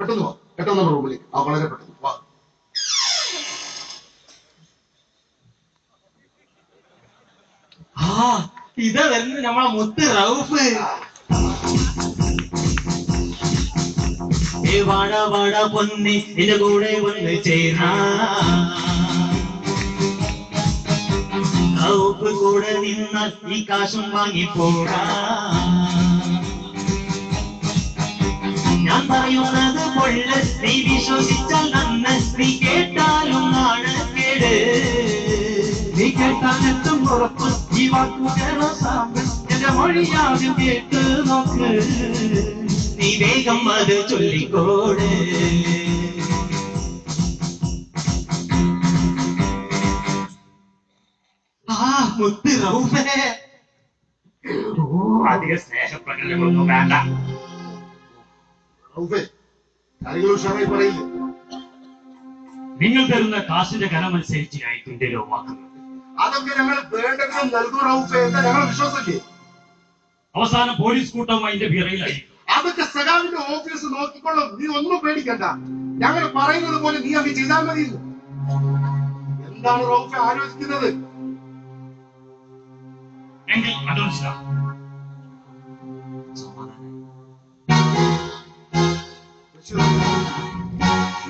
പെട്ടെന്ന് വാ, പെട്ടെന്ന് നമ്മുടെ റൂമിലേക്ക്. വളരെ പെട്ടെന്ന് വാ. ഇതാ വരുന്നത് നമ്മളെ മുത്ത് റൌഫ്. വാട വാട പൊന്നി നിന്റെ കൂടെ വന്ന് ചേർന്ന റൌഫ് കൂടെ നിന്നാൽ ഈ കാശും വാങ്ങിപ്പോടാ. ഞാൻ പറയുന്നത് പൊള്ള്, നീ വിശ്വസിച്ചാൽ നന്ന്, നീ കേട്ടാലും നാണക്കേട്. നീ കേട്ടാൽ എത്തും ഉറപ്പ്, ഈ വാക്കുകളോ സാമ്പ് എന്റെ മൊഴിയാദ്യം കേട്ട് നോക്ക്. നീ വേഗം അത് ചൊല്ലിക്കോട്. മുത്ത് റൌഫേ, അധിക സ്നേഹപ്രകടനങ്ങളൊന്നും വേണ്ട. കാര്യങ്ങൾ ഉഷാറായി പറയില്ലേ? നിങ്ങൾ തരുന്ന കാശിന്റെ കനമനുസരിച്ച് ഞാൻ തുന്റലോ വാക്കുന്നത്. അതൊക്കെ ഞങ്ങൾ വേണ്ടതിനും നൽകും റൌഫേ, എന്താ ഞങ്ങളെ വിശ്വാസമില്ലേ? അവസാനം പോലീസ് കൂട്ടമായി എന്റെ വിറയിലായി. അതൊക്കെ സഖാവിന്റെ ഓഫീസ് നോക്കിക്കൊള്ളും, നീ ഒന്നും പേടിക്കണ്ട. ഞങ്ങൾ പറയുന്നത് പോലെ നീ അത് ചെയ്താൽ മതി. എന്താണ് റൌഫെ ആലോചിക്കുന്നത്? എങ്കിൽ അതോർച്ച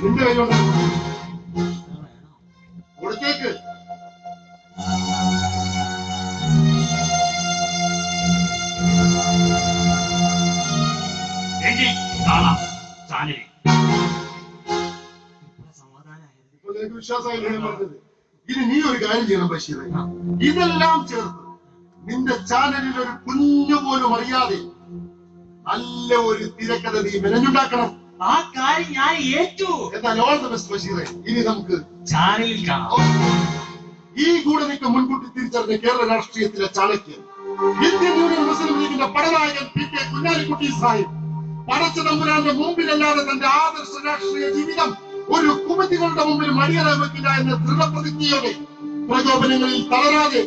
നിന്റെ കയ്യിലുണ്ട്, കൊടുത്തേക്ക്. വിശ്വാസമായി പറഞ്ഞത്. ഇനി നീ ഒരു കാര്യം ചെയ്യണം ബഷീറെ, ഇതെല്ലാം ചേർത്ത് നിന്റെ ചാനലിൽ ഒരു കുഞ്ഞു പോലും അറിയാതെ നല്ല ഒരു തിരക്കഥ നീ മെനഞ്ഞുണ്ടാക്കണം. ആ കാര്യം ഞാൻ ഏറ്റു. എന്നാൽ ഓൾ ദ ബെസ്റ്റ് ബഷീറെ. ഇനി നമുക്ക് ചാനലിൽ കാണാം. ഈ കൂടെ നീക്കം മുൻകൂട്ടി തിരിച്ചറിഞ്ഞ കേരള രാഷ്ട്രീയത്തിലെ ചാണക്യൻ, ഇന്ത്യൻ യൂണിയൻ മുസ്ലിം ലീഗിന്റെ പടനായകൻ PK കുഞ്ഞാലിക്കുട്ടി സാഹിബ്, പടച്ച തമ്പുരാന്റെ മുമ്പിലല്ലാതെ തന്റെ ആദർശ രാഷ്ട്രീയ ജീവിതം ഒരു കുമതികളുടെ മുമ്പിൽ മടിയറ വെക്കില്ല എന്ന ദൃഢപ്രതിജ്ഞയോടെ പ്രകോപനങ്ങളിൽ തളരാതെ,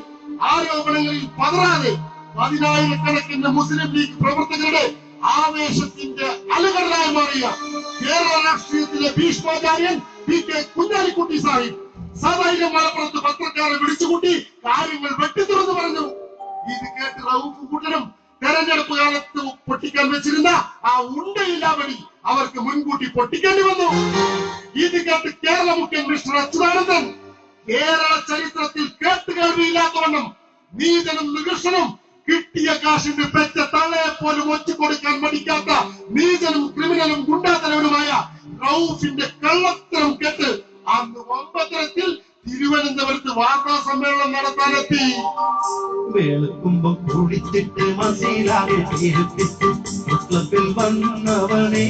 ആരോപണങ്ങളിൽ പതറാതെ, 10,000-കണക്കിന് മുസ്ലിം ലീഗ് പ്രവർത്തകരുടെ ആവേശത്തിന്റെ അലകടലായി മാറിയ കേരള രാഷ്ട്രീയത്തിലെ ഭീഷ്മാചാര്യൻ PK കുഞ്ഞാലിക്കുട്ടി സാഹിബ് സധൈര്യം മലപ്പുറത്ത് പത്രക്കാരെ വിളിച്ചുകൂട്ടി കാര്യങ്ങൾ വെട്ടിത്തുറന്നു പറഞ്ഞു. ഇത് കേട്ട് റൌഫ് കൂട്ടരും തെരഞ്ഞെടുപ്പ് കാലത്ത് പൊട്ടിക്കാൻ വെച്ചിരുന്ന ആ ഉണ്ടയില്ലാവടി അവർക്ക് മുൻകൂട്ടി പൊട്ടിക്കേണ്ടി വന്നു. ഇത് കേട്ട് കേരള മുഖ്യൻ മിസ്റ്റർ അച്യുതാനന്ദൻ കേരള ചരിത്രത്തിൽ കേട്ടുകേൾവിയില്ലാത്തവണ്ണം നീതനും നികൃഷ്ടനും കിട്ടിയ കാശിന് പെറ്റ തള്ളയെ പോലും ഒറ്റുകൊടുക്കാൻ മടിക്കാത്ത നീചനും ക്രിമിനലും ഗുണ്ടാത്തലവനുമായ റൌഫിന്റെ കള്ളത്തരം കേട്ട് അന്ന് വമ്പത്തരത്തിൽ തിരുവനന്തപുരത്ത് വാർത്താ സമ്മേളനം നടത്താനെത്തി. വെളുക്കുമ്പം കുടിച്ചിട്ട് മസീലാകെ തീരുത്തിട്ട് ക്ലബിൽ വന്നവനെ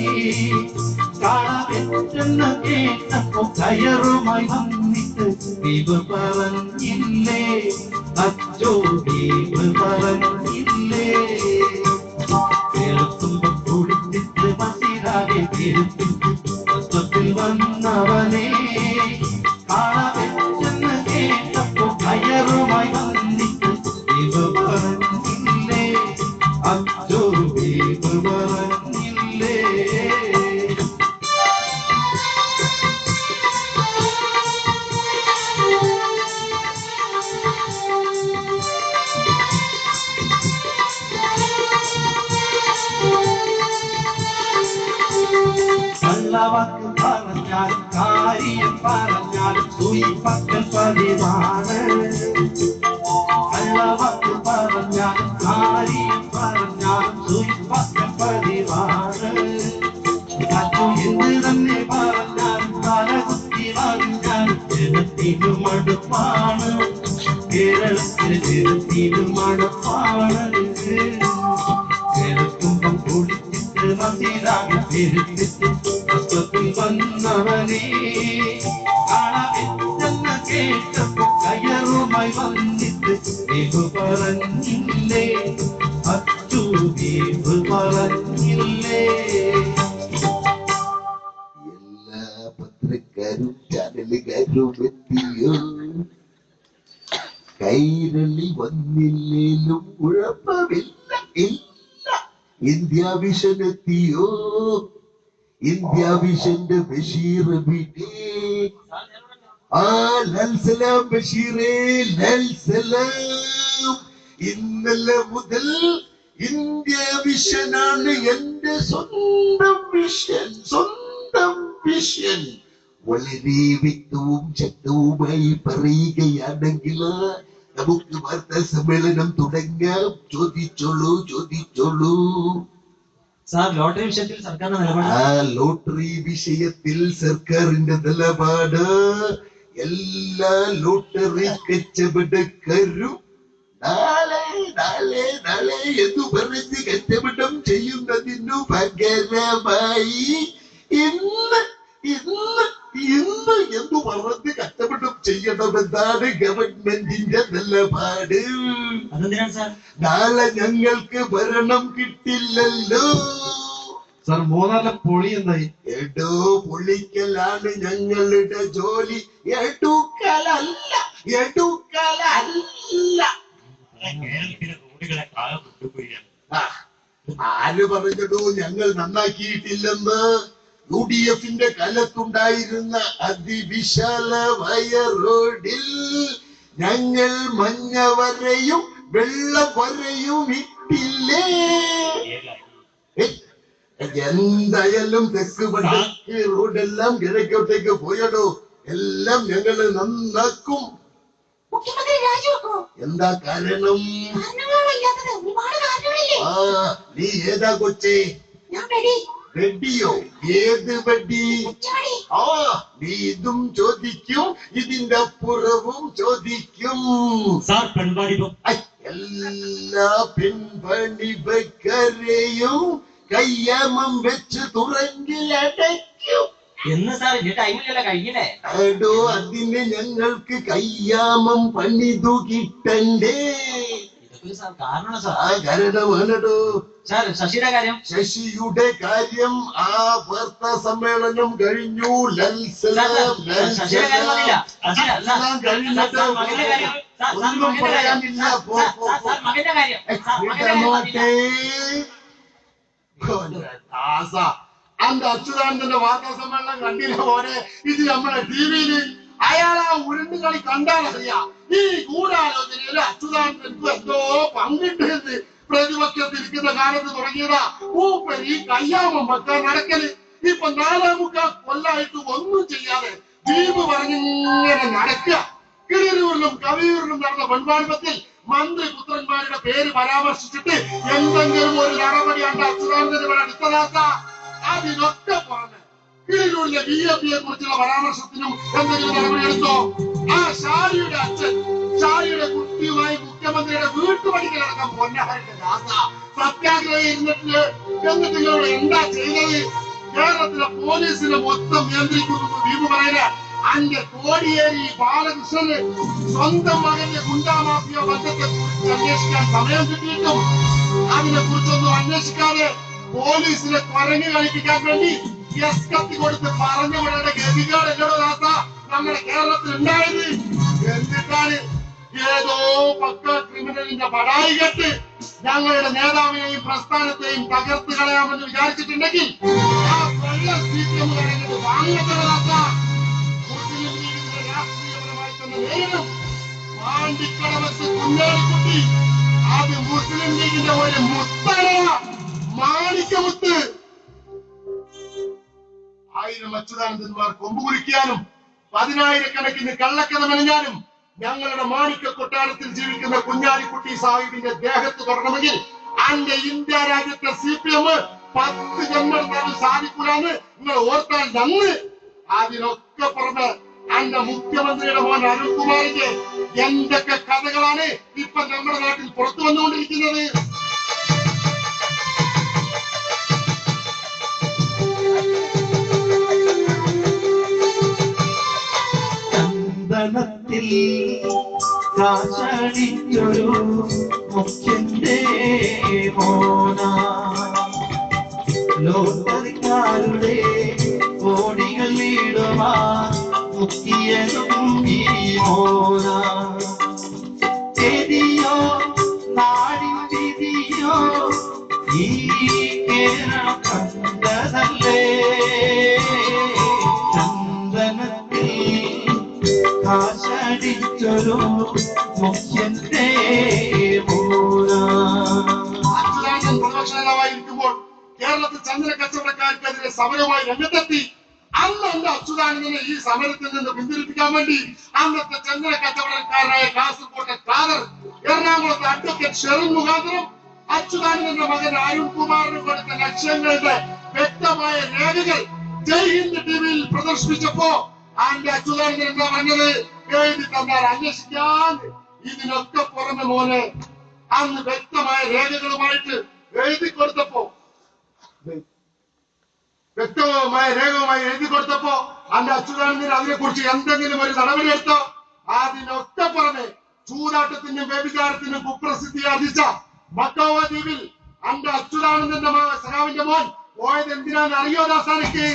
കാണാമെന്ന കേട്ടപ്പോ കയറുമായി വന്നിട്ട് ദീപ് പറഞ്ഞില്ലേ, അച്ചോ ദീപ് പറഞ്ഞില്ലേ. വെളുക്കുമ്പം കുടിച്ചിട്ട് മസീലാകെ തീരുത്തിട്ട് ക്ലബിൽ വന്നവനെ കാണാമെന്ന കേട്ടപ്പോ കയറുമായി വന്നിട്ട് ദീപ് പറഞ്ഞില്ലേ, അച്ചോ ദീപ് പറഞ്ഞില്ലേ. കള്ളവാക്ക് പറഞ്ഞാലും കാര്യം പറഞ്ഞാലും സൂയിപ്പക്കൽ പതിവാണ്. കള്ളവാക്ക് പറഞ്ഞാലും കാര്യം പറഞ്ഞാലും സൂയിപ്പക്കൽ പതിവാണ്. അച്ചു എന്ത് തന്നെ പറഞ്ഞാലും തലകുത്തി പറഞ്ഞാലും ജനത്തിനു മടുപ്പാണ്. കേരളത്തിൽ ജനത്തിനു മടുപ്പാണ്. കേൾക്കുമ്പം കുടിച്ചിട്ട് മതിലാകെ പെരുത്തിട്ട് പുസ്തകത്തിൽ വന്നവനെ കാണാമെന്ന കേട്ടപ്പോ കയറുമായി വന്നിട്ട് ദീപ് പറഞ്ഞില്ലേ, അച്ചു ദീപ് പറഞ്ഞില്ലേ. എല്ലാ പത്രക്കാരും ചാനലുകാരും എത്തിയോ? കൈരളി വന്നില്ലേലും കുഴപ്പമില്ല, ഇന്ത്യ വിഷൻ എത്തിയോ? ഇന്ത്യ വിഷന്റെ ബഷീർ ബീട്ടി. ലാൽസലാം ബഷീറേ, ലാൽസലാം. ഇന്നലെ മുതൽ ഇന്ത്യ വിഷനാണ് എന്റെ സ്വന്തം വിഷൻ, സ്വന്തം വിഷൻ. വളരെ വ്യക്തവും ശക്തവുമായി പറയുകയാണെങ്കിൽ നമുക്ക് വാർത്താ സമ്മേളനം തുടങ്ങാം. ചോദിച്ചോളൂ, ചോദിച്ചോളൂ. സാർ, ലോട്ടറി വിഷയത്തിൽ സർക്കാരിന്റെ നിലപാട്? ലോട്ടറി വിഷയത്തിൽ സർക്കാരിന്റെ നിലപാട് എല്ലാ ലോട്ടറി കച്ചവടക്കാരും നാളെ നാളെ നാളെ എന്ന് പറഞ്ഞ് കച്ചവടം ചെയ്യുന്നതിനു പകരമായി ഇന്ന് ഇന്ന് ഇന്ന് എന്ന് പറഞ്ഞ് കച്ചവടം ചെയ്യണമെന്നാണ് ഗവൺമെന്റിന്റെ നിലപാട്. അതെന്തിനാണ് സാർ? നാളെ ഞങ്ങൾക്ക് ഭരണം കിട്ടില്ലല്ലോ. സാർ, മൂന്നാറിലെ പൊളി എന്തായി? എടോ, പൊളിക്കലാണ് ഞങ്ങളുടെ ജോലി, എടുക്കലല്ല, എടുക്കലല്ല. കേരളത്തിലെ റോഡുകളെ കാലം കൊണ്ടുപോയാണ്. ആര് പറഞ്ഞടോ ഞങ്ങൾ നന്നാക്കിയിട്ടില്ലെന്ന്? UDFന്റെ കാലത്തുണ്ടായിരുന്ന അതിവിശാലമായ റോഡിൽ ഞങ്ങൾ മഞ്ഞ വരയും വെള്ള വരയും ഇട്ടില്ലേ? എന്തായാലും തെക്ക് വടക്ക് റോഡെല്ലാം കിഴക്കോട്ടേക്ക് പോയടോ. എല്ലാം ഞങ്ങള് നന്നാക്കും. എന്താ കാരണം? നീ ഏതാ കൊച്ചേ? വെടിയോ? ഏത് വെടി? നീ ഇതും ചോദിക്കും, ഇതിന്റെ അപ്പുറവും ചോദിക്കും. സാർ, പെൺവാണിഭം എല്ലാ പെൺപണിവക്കാരെയും കയ്യാമം വെച്ച് തുറങ്കിലടയ്ക്കും. എന്ന് സാർ, ഈ ടൈമിലല്ല കഴിയണേ. അടോ, അതിന് ഞങ്ങൾക്ക് കയ്യാമം പണിതു കിട്ടണ്ടേ? ഇതൊക്കെ സാർ കാരണമാണ് സാർ. കാരണമാണടോ. സാർ, ശശിയുടെ കാര്യം? ശശിയുടെ കാര്യം ആ വാർത്താ സമ്മേളനം കഴിഞ്ഞു. ശശിയുടെ കാര്യം മതിയില്ല. ഒന്നും പറയാനില്ല. മകന്റെ കാര്യം അന്റെ അച്യുതാനന്ദന്റെ വാർത്താ സമ്മേളനം കണ്ടില്ല പോലെ ഇത് നമ്മളെ ടിവിയില് അയാളാ ഉരുണ്ട് കളി കണ്ടാലറിയാം. ഈ ഗൂഢാലോചനയിൽ അച്യുതാനന്ദൻക്ക് എന്തോ പങ്കിട്ടെന്ന് പ്രതിപക്ഷത്തിരിക്കുന്ന കാലത്ത് തുടങ്ങിയതാ. മൂപ്പരി കയ്യാമം വെക്കാൻ നടക്കല്. ഇപ്പൊ 4.25 കൊല്ലായിട്ട് ഒന്നും ചെയ്യാതെ ദ്വീപ് പറഞ്ഞിങ്ങനെ നടക്കുക. കിളിയൂരിലും കവിയൂരിലും നടന്ന പെൺവാണിഭത്തിൽ മന്ത്രി പുത്രന്മാരുടെ പേര് പരാമർശിച്ചിട്ട് എന്തെങ്കിലും ഒരു നടപടി അണ്ട് അച്യുതാനന്ദന് എടുത്തതാത്ത. അതിനൊക്കെ പുറമെ കിളിയൂരിലെ BJP-യെ കുറിച്ചുള്ള പരാമർശത്തിനും എന്തെങ്കിലും നടപടി എടുത്തോ? ആ ഷാരിയുടെ അച്ഛൻ ഷാരിയുടെ കുട്ടിയുമായി മുഖ്യമന്ത്രിയുടെ വീട്ടുപടികളടക്കം പൊന്നാറിന്റെ ദാസ സത്യാഗ്രഹം ഇരുന്നിട്ട് എന്നിട്ട് നിങ്ങളോട് എന്താ ചെയ്തത്? കേരളത്തിലെ പോലീസിനെ മൊത്തം നിയന്ത്രിക്കുന്നു ദ്വീപ് പറയുന്നത്. അന്റെ കോടിയേരി ബാലകൃഷ്ണന് സ്വന്തം മകന്റെ ഗുണ്ടാമാഫിയ ബന്ധത്തെ കുറിച്ച് അന്വേഷിക്കാൻ സമയം കിട്ടിയിട്ടും അതിനെ കുറിച്ചൊന്നും അന്വേഷിക്കാതെ പോലീസിനെ കുരങ്ങ് കളിപ്പിക്കാൻ വേണ്ടി കത്തി കൊടുത്ത് പറഞ്ഞു വിടേണ്ട ഗതികളല്ലോ ദാസ നമ്മുടെ കേരളത്തിൽ ഉണ്ടായത്. എന്നിട്ടാണ് ഏതോ പക്ക ക്രിമിനലിന്റെ പടായി കെട്ട് ഞങ്ങളുടെ നേതാവിനെയും പ്രസ്ഥാനത്തെയും തകർത്ത് കളയാമെന്ന് വിചാരിച്ചിട്ടുണ്ടെങ്കിൽ ആ വെള്ള CPM പറയുന്നത് വാങ്ങുന്നത് ദാസ. മുസ്ലിം ലീഗിന്റെ രാഷ്ട്രീയപരമായി തന്നെ നേരിടും. പാണ്ടിക്കടവത്ത് കുഞ്ഞാലിക്കുട്ടി അത് മുസ്ലിം ലീഗിന്റെ ഒരു മുത്തല മാണിക്കമുത്ത്. 1000 അച്യുതാനന്ദന്മാർ കൊമ്പുകുറിക്കാനും 10,000-കണക്കിന് കള്ളക്കഥ മെനഞ്ഞാലും ഞങ്ങളുടെ മാണിക്ക കൊട്ടാരത്തിൽ ജീവിക്കുന്ന കുഞ്ഞാലിക്കുട്ടി സാഹിബിന്റെ ദേഹത്ത് തൊടണമെങ്കിൽ അന്റെ ഇന്ത്യ രാജ്യത്തെ CPM 10 ജന്മം സാധിക്കൂലെന്ന് നിങ്ങൾ ഓർത്താൽ നന്ന്. അതിനൊക്കെ പുറമെ അന്റെ മുഖ്യമന്ത്രിയുടെ മോൻ അരുൺകുമാറിന്റെ എന്തൊക്കെ കഥകളാണ് ഇപ്പൊ നമ്മുടെ നാട്ടിൽ പുറത്തു വന്നുകൊണ്ടിരിക്കുന്നത്. ചന്ദനത്തിൽ കാശടിച്ചൊരു മുഖ്യന്റെ മോന, ലോട്ടറിക്കാരുടെ കോടികൾ വീടുമാ മുഖ്യനും ഈ മോന. എതിയോ നാടിൻ വിധിയോ ഈ കേരളം കണ്ടതല്ലേ? ഞാനൊരു മുഖ്യന്റെ മോന. അച്യുതാനന്ദൻ പ്രതിപക്ഷ നേതാവായിരിക്കുമ്പോൾ കേരളത്തിൽ ചന്ദ്ര കച്ചവടക്കാർക്കെതിരെ സമരവുമായി രംഗത്തെത്തി. അന്ന് എന്റെ അച്യുതാനന്ദനെ ഈ സമരത്തിൽ നിന്ന് പിന്തിരിപ്പിക്കാൻ വേണ്ടി അന്നത്തെ ചന്ദ്ര കച്ചവടക്കാരായ കാസർകോട്ടെ ഖാദർ, എറണാകുളത്തെ അഡ്വക്കേറ്റ് ഷെറിൻ മുഖാന്തരം അച്യുതാനന്ദന്റെ മകൻ അരുൺകുമാറിന് കൊടുത്ത ലക്ഷ്യങ്ങളുടെ വ്യക്തമായ രേഖകൾ ജയ് ഹിന്ദ് ടിവിയിൽ പ്രദർശിപ്പിച്ചപ്പോ എന്റെ അച്യുതാനന്ദൻ എന്താ പറഞ്ഞത്? എഴുതി തന്നാൽ അന്വേഷിക്കാൻ. ഇതിനൊക്കെ പുറമെ മോനെ അന്ന് വ്യക്തമായ രേഖകളുമായിട്ട് എഴുതി കൊടുത്തപ്പോ അന്റെ അച്യുതാനന്ദൻ അതിനെ കുറിച്ച് എന്തെങ്കിലും ഒരു നടപടി എടുത്തോ? അതിനൊക്കെ പുറമെ ചൂതാട്ടത്തിനും വ്യഭിചാരത്തിനും കുപ്രസിദ്ധി ആർജിച്ച മക്കാവ ദ്വീപിൽ അന്റെ അച്യുതാനന്ദന്റെ സഖാവിന്റെ മോൻ പോയത് എന്തിനാന്ന് അറിയോ ദാസാനിക്ക്?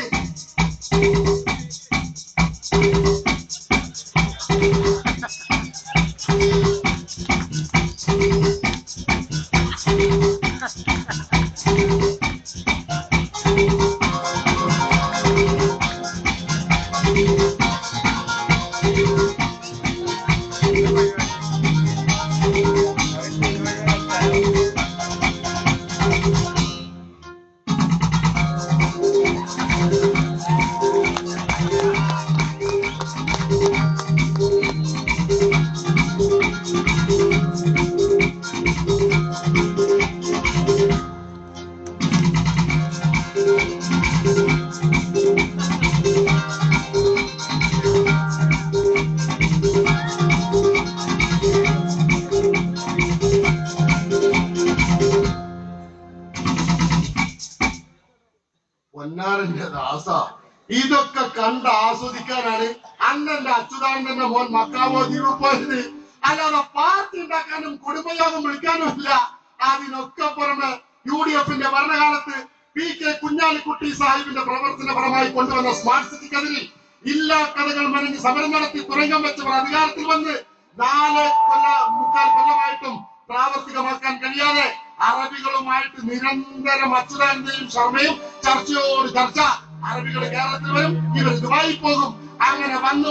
പൊന്നാരന്റെ ദാസ, ഇതൊക്കെ കണ്ട് ആസ്വദിക്കാനാണ് അന്നെന്റെ അച്യുതാനന്ദന്റെ മോൻ മക്കാവോ ദ്വീപിൽ പോയത്. അല്ലാതെ പാർട്ടി ഉണ്ടാക്കാനും കുടുംബയോഗം വിളിക്കാനും ഇല്ല. അതിനൊക്കെ പുറമെ UDFന്റെ ഭരണകാലത്ത് PK കുഞ്ഞാലിക്കുട്ടി സാഹിബിന്റെ പ്രവർത്തനപരമായി കൊണ്ടുവന്ന സ്മാർട്ട് സിറ്റിക്കെതിരിൽ ഇല്ലാ കഥകൾ മെനഞ്ഞ് സമരം നടത്തി തുരങ്കം വെച്ചവർ അധികാരത്തിൽ വന്ന് 4.25 കൊല്ലമായിട്ടും പ്രാവർത്തികമാക്കാൻ കഴിയാതെ അറബികളുമായിട്ട് നിരന്തരം അച്യുതാനന്ദനും ശർമ്മയും ചർച്ചയോട് ചർച്ച. അറബികൾ കേരളത്തിൽ വരും, ഇവർ ദുബായിൽ പോകും. അങ്ങനെ വന്ന്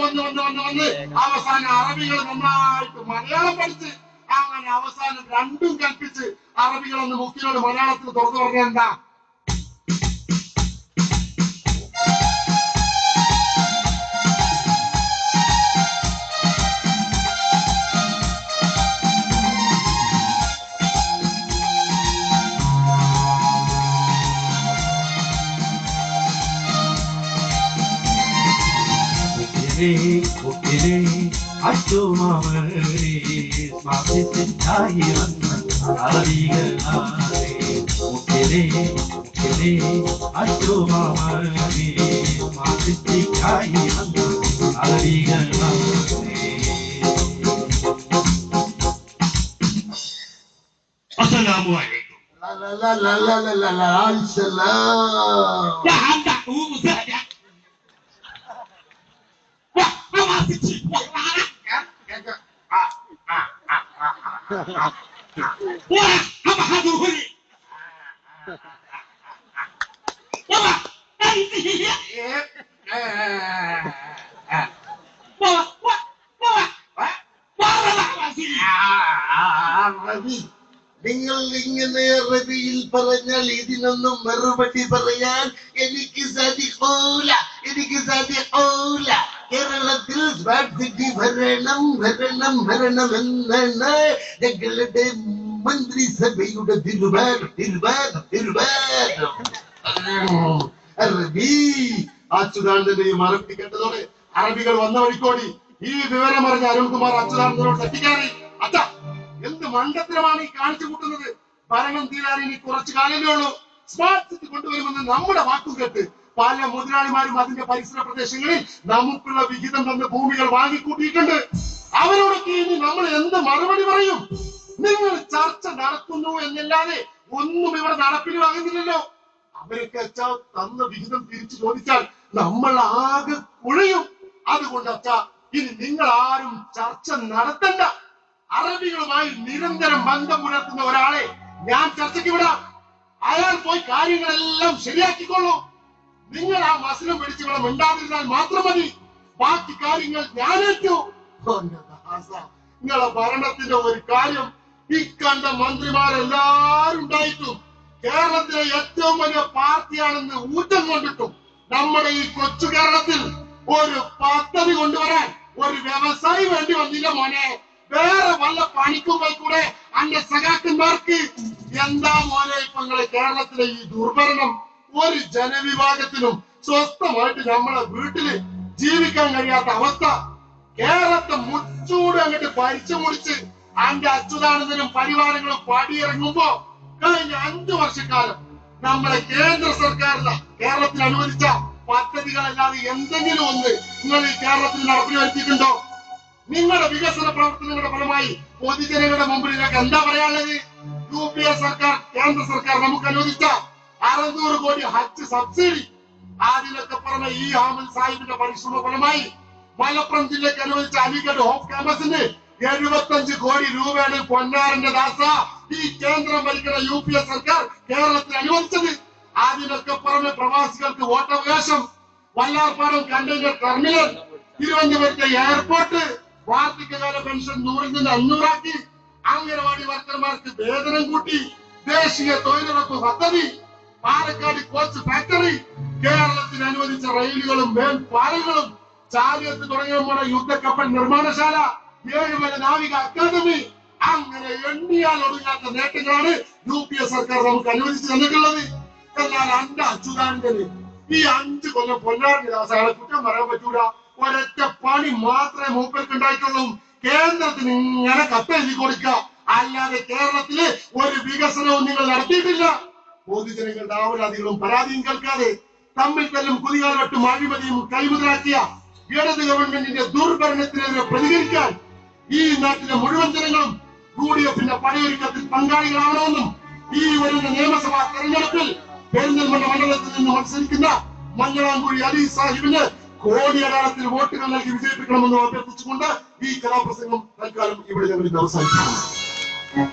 അവസാനം അറബികൾ നന്നായിട്ട് മലയാളം പഠിച്ച് അങ്ങനെ അവസാനം രണ്ടും കൽപ്പിച്ച് അറബികളൊന്ന് മുഖ്യനോട് മലയാളത്തിൽ തുറന്നു പറഞ്ഞ എന്താ? നിങ്ങൾ ഇങ്ങനെ റബിയിൽ പറഞ്ഞാൽ ഇതിനൊന്നും മറുപടി പറയാൻ എനിക്ക് സാധിക്കൂല. കേരളത്തിൽ സ്മാർട്ട് സിറ്റി ഭരണമെന്നാണ് ഞങ്ങളുടെ മന്ത്രിസഭയുടെ തീരുമാനം. അറബി അച്യുതാനന്ദന്റെയും മറുപടി കേട്ടതോടെ അറബികൾ വന്ന വഴിക്കോടി ഈ വിവരം അറിഞ്ഞ അരുൺകുമാർ അച്യുതാനന്ദനോട് തെറ്റിക്കാറി. അച്ഛാ, എന്ത് മണ്ടത്തരമാണ് ഈ കാണിച്ചു കൂട്ടുന്നത്? ഭരണം തീരാൻ ഇനി കുറച്ചു കാലമേ ഉള്ളൂ. സ്മാർട്ട് സിറ്റി കൊണ്ടുവരുമെന്ന് നമ്മുടെ വാക്കും കേട്ട് പല മുതലാളിമാരും അതിന്റെ പരിസര പ്രദേശങ്ങളിൽ നമുക്കുള്ള വിഹിതം തന്ന് ഭൂമികൾ വാങ്ങിക്കൂട്ടിയിട്ടുണ്ട്. അവരോടൊക്കെ ഇനി നമ്മൾ എന്ത് മറുപടി പറയും? നിങ്ങൾ ചർച്ച നടത്തുന്നു എന്നല്ലാതെ ഒന്നും ഇവിടെ നടപ്പിലാകുന്നില്ലല്ലോ. അവരൊക്കെ അച്ഛാ തന്ന വിഹിതം തിരിച്ചു ചോദിച്ചാൽ നമ്മൾ ആകെ കുഴയും. അതുകൊണ്ട് അച്ഛാ, ഇനി നിങ്ങൾ ആരും ചർച്ച നടത്തണ്ട. അറബികളുമായി നിരന്തരം ബന്ധം പുലർത്തുന്ന ഒരാളെ ഞാൻ ചർച്ചയ്ക്ക് വിടാം. അയാൾ പോയി കാര്യങ്ങളെല്ലാം ശരിയാക്കിക്കൊള്ളൂ. നിങ്ങൾ ആ മസലും പിടിച്ച് ഇവിടെ മിണ്ടാതിരുന്നാൽ മാത്രം മതി. ബാക്കി കാര്യങ്ങൾ ഞാനേറ്റു. നിങ്ങളെ ഭരണത്തിന്റെ ഒരു കാര്യം ഈ കണ്ട മന്ത്രിമാരെല്ലാരും ഉണ്ടായിട്ടും കേരളത്തിലെ ഏറ്റവും വലിയ പാർട്ടിയാണെന്ന് ഊറ്റം കൊണ്ടിട്ടും നമ്മുടെ ഈ കൊച്ചു കേരളത്തിൽ ഒരു പദ്ധതി കൊണ്ടുവരാൻ ഒരു വ്യവസായി വേണ്ടി വന്നില്ല മോനെ. വേറെ വല്ല പണിക്കും പോയി കൂടെ അന്റെ സഖാക്കന്മാർക്ക്. എന്താ മോനെ ഇപ്പൊ നിങ്ങളെ കേരളത്തിലെ ഈ ദുർഭരണം? ഒരു ജനവിഭാഗത്തിനും സ്വസ്ഥമായിട്ട് നമ്മളെ വീട്ടില് ജീവിക്കാൻ കഴിയാത്ത അവസ്ഥ. കേരളത്തെ മുച്ചൂട് അങ്ങോട്ട് ഭരിച്ചു മുടിച്ച് അന്റെ അച്യുതാനന്ദനും പരിവാരങ്ങളും പടിയിറങ്ങുമ്പോ കഴിഞ്ഞ 5 വർഷക്കാലം നമ്മളെ കേന്ദ്ര സർക്കാർ കേരളത്തിൽ അനുവദിച്ച പദ്ധതികളല്ലാതെ എന്തെങ്കിലും ഒന്ന് നിങ്ങൾ ഈ കേരളത്തിൽ നടപ്പിൽ വരുത്തിയിട്ടുണ്ടോ? നിങ്ങളുടെ വികസന പ്രവർത്തനങ്ങളുടെ ഫലമായി പൊതുജനങ്ങളുടെ മുമ്പിൽ നിങ്ങൾക്ക് എന്താ പറയാനുള്ളത്? UPA സർക്കാർ, കേന്ദ്ര സർക്കാർ നമുക്ക് അനുവദിച്ച 600 കോടി ഹജ്ജ് സബ്സിഡി, അതിനൊക്കെ പുറമെ ഈ ഹാമിദ് സാഹിബിന്റെ പരിശ്രമ ഫലമായി മലപ്പുറം ജില്ലയ്ക്ക് അനുവദിച്ച അലിഗഡ് ഹോപ്പ് ക്യാമ്പസിന് 75 കോടി രൂപയാണ് പൊന്നാറിന്റെ ദാസ ഈ കേന്ദ്രം ഭരിക്കുന്ന UPA സർക്കാർ കേരളത്തിൽ അനുവദിച്ചത്. അതിനൊക്കെ പുറമെ പ്രവാസികൾക്ക് വോട്ടവകാശം, വല്ലാർപാടം കണ്ടെയ്നർ ടെർമിനൽ, തിരുവനന്തപുരത്തെ എയർപോർട്ട്, വാർഷികകാല പെൻഷൻ 100-ൽ നിന്ന് 500 അംഗനവാടി വർക്കർമാർക്ക് വേതനം കൂട്ടി, ദേശീയ തൊഴിലുറപ്പ് പദ്ധതി, പാലക്കാട് കോച്ച് ഫാക്ടറി, കേരളത്തിന് അനുവദിച്ച റെയിലുകളും മേൽപ്പാലങ്ങളും, ചാലിയത്ത് തുടങ്ങിയ യുദ്ധക്കപ്പൽ നിർമ്മാണശാല, 7 വരെ നാവിക അക്കാദമി, അങ്ങനെ എണ്ണിയാൽ ഒടുങ്ങാത്ത നേട്ടങ്ങളാണ് UPA സർക്കാർ നമുക്ക് അനുവദിച്ചു തന്നിട്ടുള്ളത്. എന്നാൽ അന്റെ അച്യുതാനന്ദന് ഈ 5 കൊല്ലം പൊന്നാറിന്റെ ദാസകളെ കുറ്റം പറയാൻ പറ്റൂല. ഒരൊറ്റ പണി മാത്രമേ മൂപ്പർക്ക് ഉണ്ടായിട്ടുള്ളൂ. കേന്ദ്രത്തിന് ഇങ്ങനെ കത്തെഴുതി കൊടുക്കുക, അല്ലാതെ കേരളത്തില് ഒരു വികസനവും നിങ്ങൾ നടത്തിയിട്ടില്ല. പൊതുജനങ്ങളുടെ ആവലാതികളും പരാതിയും കേൾക്കാതെ തമ്മിൽ തല്ലും കുതികാൽവെട്ടും അഴിമതിയും കൈമുതലാക്കിയ ഇടത് ഗവൺമെന്റിന്റെ ദുർഭരണത്തിനെതിരെ പ്രതികരിക്കാൻ ഈ നാട്ടിലെ മുഴുവൻ ജനങ്ങളും UDFന്റെ പടയൊരുക്കത്തിൽ പങ്കാളികളാവണമെന്നും ഈ വരുന്ന നിയമസഭാ തെരഞ്ഞെടുപ്പിൽ പെരിന്തൽമണ്ണ മണ്ഡലത്തിൽ നിന്ന് മത്സരിക്കുന്ന മഞ്ഞളാംകുഴി അലി സാഹിബിന് കോടിയടയാളത്തിൽ വോട്ടുകൾ നൽകി വിജയിപ്പിക്കണമെന്നും അഭ്യർത്ഥിച്ചുകൊണ്ട് ഈ കലാപ്രസംഗം തൽക്കാലം ഇവിടെ ഞങ്ങൾ അവസാനിപ്പിക്കുന്നു.